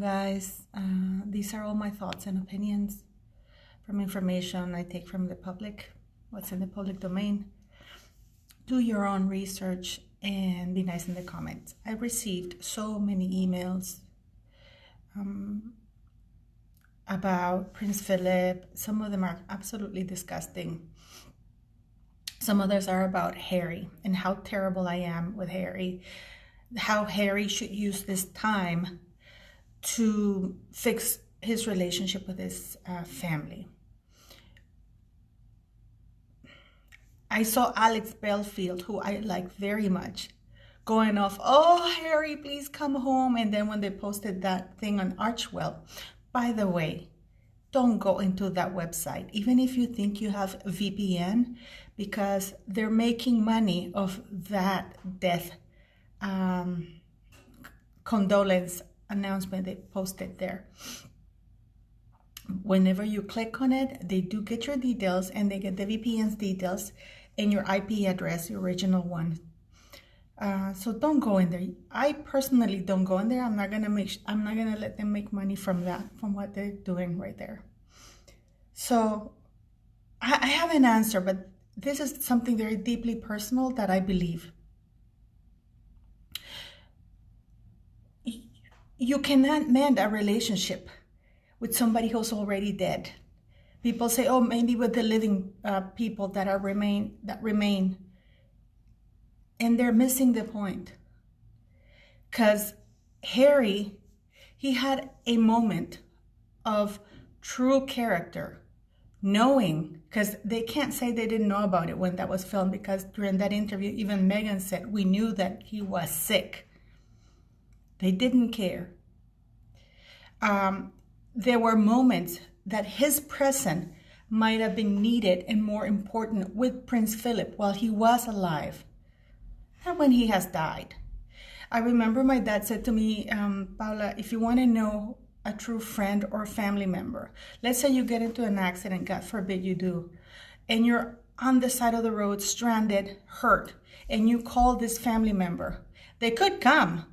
guys. These are all my thoughts and opinions from information I take from the public, what's in the public domain. Do your own research and be nice in the comments. I received so many emails about Prince Philip. Some of them are absolutely disgusting. Some others are about Harry and how terrible I am with Harry, how Harry should use this time to fix his relationship with his family. I saw Alex Belfield, who I like very much, going off, "Oh, Harry, please come home." And then when they posted that thing on Archwell, by the way, don't go into that website, even if you think you have VPN, because they're making money of that death condolence announcement they posted there. Whenever you click on it, they do get your details, and they get the VPN's details and your IP address, the original one. So don't go in there. I personally don't go in there. I'm not gonna let them make money from that, from what they're doing right there. So I have an answer, but this is something very deeply personal that I believe. You cannot mend a relationship with somebody who's already dead. People say, "Oh, maybe with the living people that remain," and they're missing the point. Because Harry, he had a moment of true character, knowing, because they can't say they didn't know about it when that was filmed, because during that interview, even Meghan said, "We knew that he was sick." They didn't care. There were moments that his presence might have been needed and more important with Prince Philip while he was alive, not when he has died. I remember my dad said to me, "Paula, if you want to know a true friend or family member, let's say you get into an accident, God forbid you do, and you're on the side of the road, stranded, hurt, and you call this family member. They could come,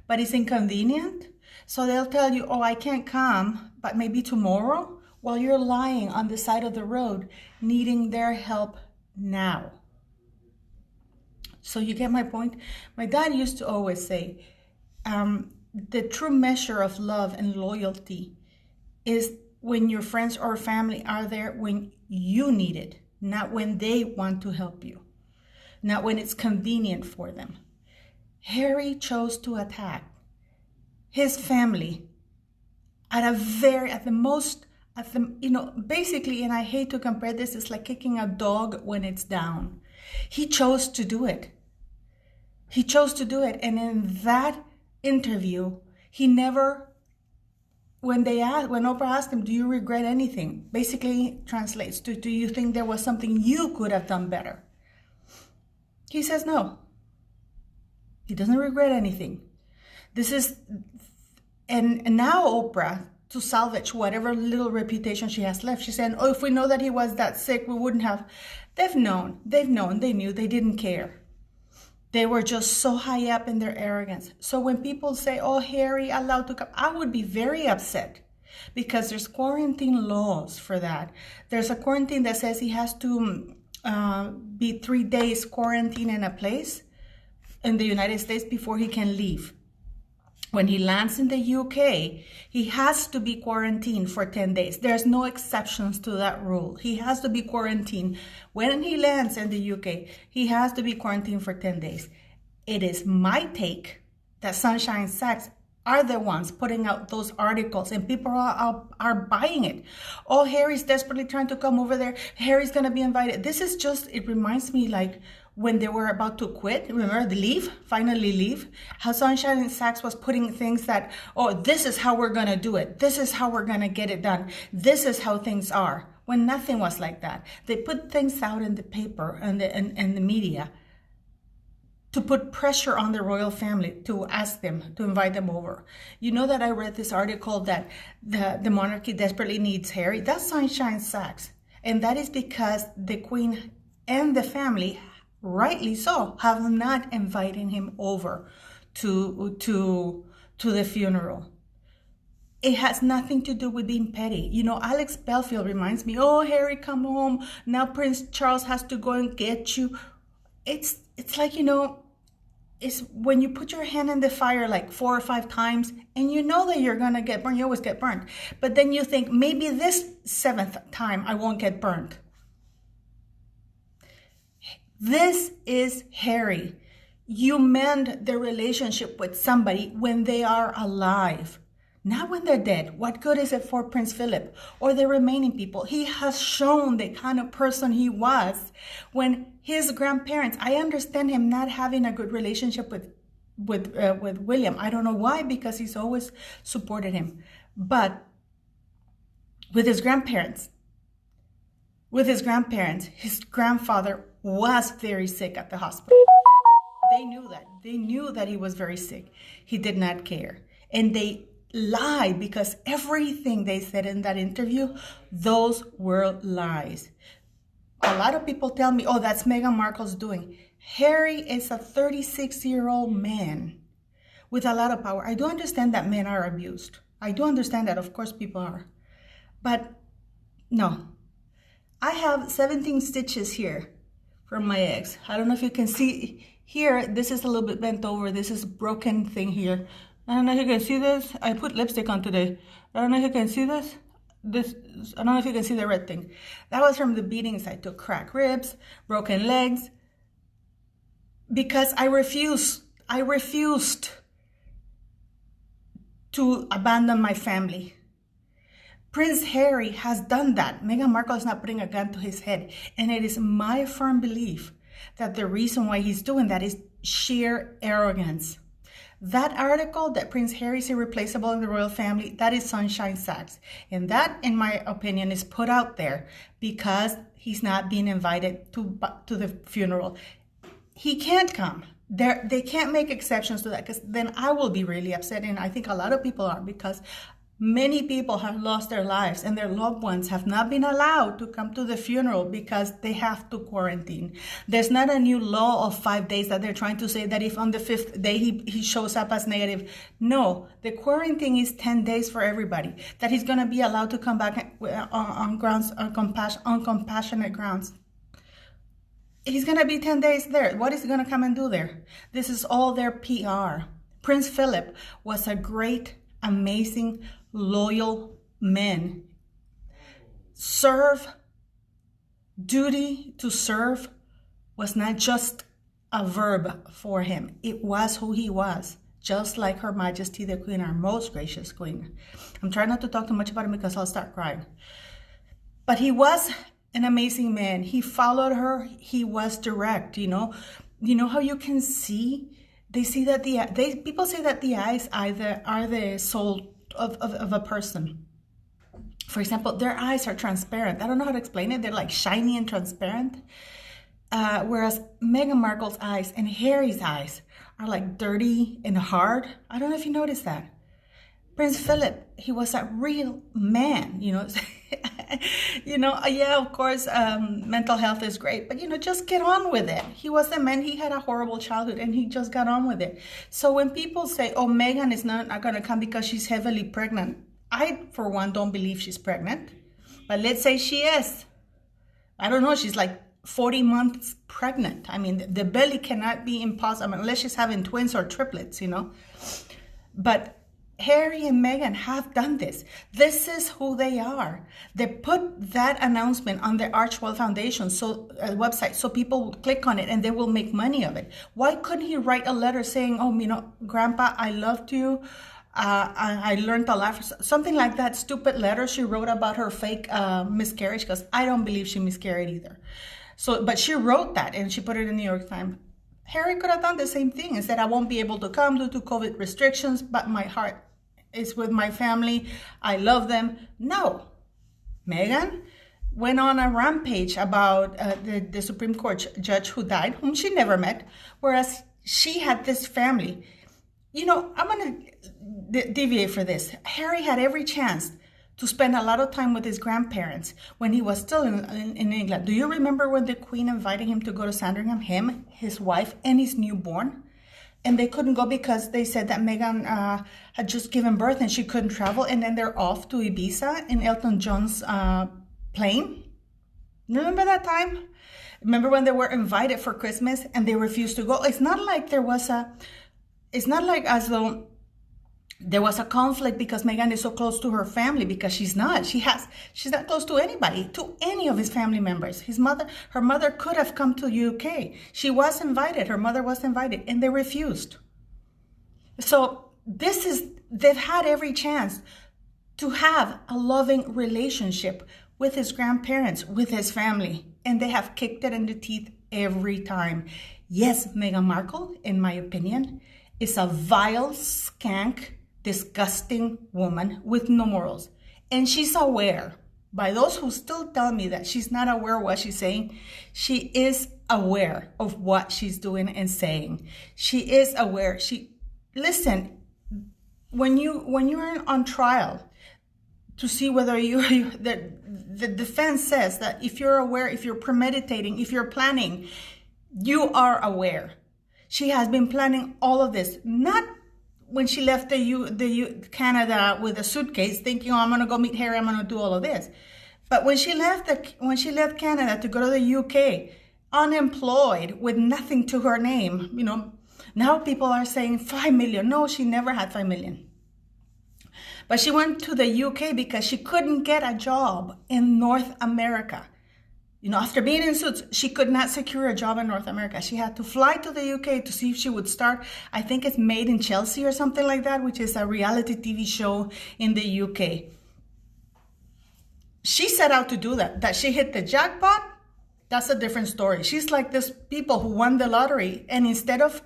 but it's inconvenient. So they'll tell you, 'Oh, I can't come, but maybe tomorrow,' while you're lying on the side of the road, needing their help now." So you get my point? My dad used to always say, the true measure of love and loyalty is when your friends or family are there when you need it, not when they want to help you, not when it's convenient for them. Harry chose to attack his family basically, and I hate to compare this, it's like kicking a dog when it's down. He chose to do it. He chose to do it. And in that interview, he never, when Oprah asked him, "Do you regret anything?" Basically translates to, "Do you think there was something you could have done better?" He says no. He doesn't regret anything. And now Oprah, to salvage whatever little reputation she has left, she's saying, "Oh, if we know that he was that sick, we wouldn't have." They knew, they didn't care. They were just so high up in their arrogance. So when people say, "Oh, Harry allowed to come," I would be very upset, because there's quarantine laws for that. There's a quarantine that says he has to be 3 days quarantined in a place in the United States before he can leave. When he lands in the UK, he has to be quarantined for 10 days. There's no exceptions to that rule. He has to be quarantined. When he lands in the UK, he has to be quarantined for 10 days. It is my take that Sunshine Sacks are the ones putting out those articles, and people are buying it. "Oh, Harry's desperately trying to come over there. Harry's going to be invited." This is just, it reminds me like when they were about to quit, remember, finally leave, how Sunshine and Sacks was putting things that, "Oh, this is how we're going to do it. This is how we're going to get it done. This is how things are," when nothing was like that. They put things out in the paper and the media to put pressure on the royal family to ask them to invite them over. You know that I read this article that the monarchy desperately needs Harry. That's Sunshine Sacks. And that is because the Queen and the family, rightly so, have not invited him over to the funeral. It has nothing to do with being petty. You know, Alex Belfield reminds me, oh, Harry, come home. Now Prince Charles has to go and get you. It's like, you know, it's when you put your hand in the fire like 4 or 5 times and you know that you're going to get burned. You always get burned. But then you think, maybe this 7th time I won't get burned. This is Harry. You mend the relationship with somebody when they are alive. Not when they're dead. What good is it for Prince Philip or the remaining people? He has shown the kind of person he was when his grandparents, I understand him not having a good relationship with William. I don't know why, because he's always supported him. But with his grandparents, his grandfather was very sick at the hospital. They knew that. They knew that he was very sick. He did not care. And they lied, because everything they said in that interview, those were lies. A lot of people tell me, oh, that's Meghan Markle's doing. Harry is a 36-year-old man with a lot of power. I do understand that men are abused. I do understand that. Of course, people are. But no. I have 17 stitches here from my ex. I don't know if you can see here. This is a little bit bent over. This is a broken thing here. I don't know if you can see this. I put lipstick on today. I don't know if you can see this. I don't know if you can see the red thing. That was from the beatings I took. Cracked ribs, broken legs. Because I refused to abandon my family. Prince Harry has done that. Meghan Markle is not putting a gun to his head. And it is my firm belief that the reason why he's doing that is sheer arrogance. That article that Prince Harry is irreplaceable in the royal family, that is sunshine sacks. And that, in my opinion, is put out there because he's not being invited to the funeral. He can't come. They can't make exceptions to that, because then I will be really upset. And I think a lot of people are, because many people have lost their lives and their loved ones have not been allowed to come to the funeral because they have to quarantine. There's not a new law of 5 days that they're trying to say that if on the 5th day he shows up as negative. No, the quarantine is 10 days for everybody, that he's going to be allowed to come back on compassionate grounds. He's going to be 10 days there. What is he going to come and do there? This is all their PR. Prince Philip was a great, amazing, loyal man. Duty to serve was not just a verb for him. It was who he was, just like Her Majesty the Queen, our most gracious queen. I'm trying not to talk too much about him because I'll start crying. But he was an amazing man. He followed her. He was direct, you know. You know how you can see? They see that people say that the eyes are the soul of a person. For example, their eyes are transparent. I don't know how to explain it. They're like shiny and transparent. Whereas Meghan Markle's eyes and Harry's eyes are like dirty and hard. I don't know if you noticed that. Prince Philip, he was a real man, you know. Yeah, of course, mental health is great, but, you know, just get on with it. He was a man, he had a horrible childhood, and he just got on with it. So when people say, oh, Meghan is not going to come because she's heavily pregnant, I, for one, don't believe she's pregnant. But let's say she is. I don't know, she's like 40 months pregnant. I mean, the belly cannot be impossible unless she's having twins or triplets, you know. But Harry and Meghan have done this. This is who they are. They put that announcement on the Archwell Foundation website so people will click on it and they will make money of it. Why couldn't he write a letter saying, oh, you know, Grandpa, I loved you. I learned a lot. Something like that stupid letter she wrote about her fake miscarriage, because I don't believe she miscarried either. But she wrote that and she put it in the New York Times. Harry could have done the same thing and said, I won't be able to come due to COVID restrictions, but my heart is with my family. I love them. No. Meghan went on a rampage about the Supreme Court judge who died, whom she never met, whereas she had this family. You know, I'm going to deviate for this. Harry had every chance to spend a lot of time with his grandparents when he was still in England. Do you remember when the Queen invited him to go to Sandringham? Him, his wife, and his newborn? And they couldn't go because they said that Meghan had just given birth and she couldn't travel. And then they're off to Ibiza in Elton John's plane. Remember that time? Remember when they were invited for Christmas and they refused to go? It's not like it's not like as though there was a conflict because Meghan is so close to her family, because she's not. She's not close to anybody, to any of his family members. Her mother could have come to UK. She was invited. Her mother was invited, and they refused. So they've had every chance to have a loving relationship with his grandparents, with his family, and they have kicked it in the teeth every time. Yes, Meghan Markle, in my opinion, is a vile skank, disgusting woman with no morals. And she's aware. By those who still tell me that she's not aware of what she's saying, she is aware of what she's doing and saying. She is aware. Listen, when you're on trial to see whether the defense says that if you're aware, if you're premeditating, if you're planning, you are aware. She has been planning all of this, not when she left Canada with a suitcase thinking, oh, I'm going to go meet Harry, I'm going to do all of this. But when she left Canada to go to the UK, unemployed, with nothing to her name, now people are saying 5 million. No, she never had 5 million. But she went to the UK because she couldn't get a job in North America. After being in Suits, she could not secure a job in North America. She had to fly to the UK to see if she would start, I think it's Made in Chelsea or something like that, which is a reality TV show in the UK. She set out to do that. That she hit the jackpot, that's a different story. She's like this people who won the lottery, and instead of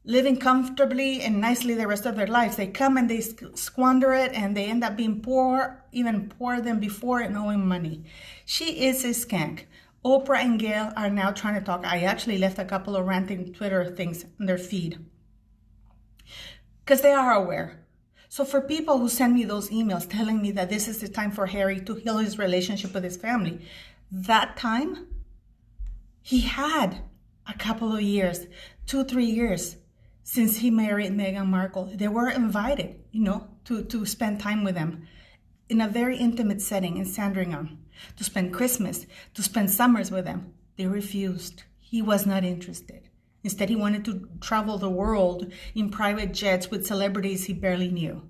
living comfortably and nicely the rest of their lives, they come and they squander it, and they end up being poor, even poorer than before, and owing money. She is a skank. Oprah and Gayle are now trying to talk. I actually left a couple of ranting Twitter things in their feed because they are aware. So for people who send me those emails telling me that this is the time for Harry to heal his relationship with his family, that time, he had a couple of years, 2-3 years since he married Meghan Markle. They were invited, to spend time with them in a very intimate setting in Sandringham, to spend Christmas, to spend summers with them. They refused. He was not interested. Instead, he wanted to travel the world in private jets with celebrities he barely knew.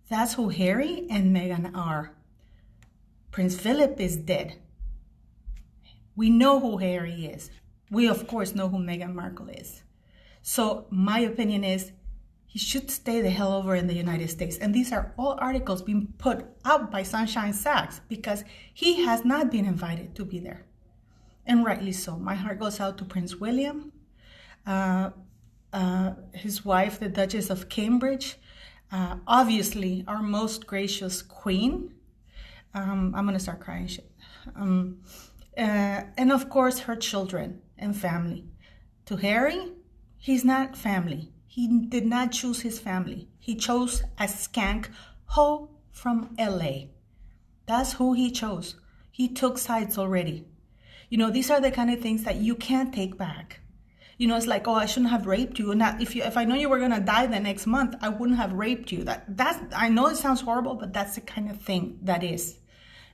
That's who Harry and Meghan are. Prince Philip is dead. We know who Harry is. We, of course, know who Meghan Markle is. So my opinion is he should stay the hell over in the United States. And these are all articles being put out by Sunshine Sachs because he has not been invited to be there. And rightly so. My heart goes out to Prince William, his wife, the Duchess of Cambridge, obviously our most gracious queen. I'm going to start crying shit. And of course, her children and family. To Harry, he's not family. He did not choose his family. He chose a skank hoe from LA. That's who he chose. He took sides already. These are the kind of things that you can't take back. It's like, oh, I shouldn't have raped you. And if I know you were gonna die the next month, I wouldn't have raped you. I know it sounds horrible, but that's the kind of thing that is.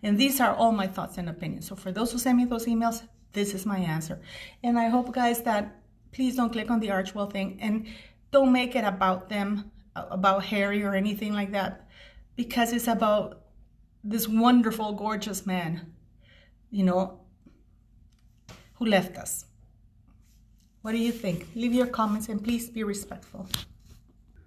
And these are all my thoughts and opinions. So for those who send me those emails, this is my answer. And I hope, guys, that please don't click on the archwell thing and don't make it about them, about Harry or anything like that, because it's about this wonderful, gorgeous man, who left us. What do you think? Leave your comments and please be respectful.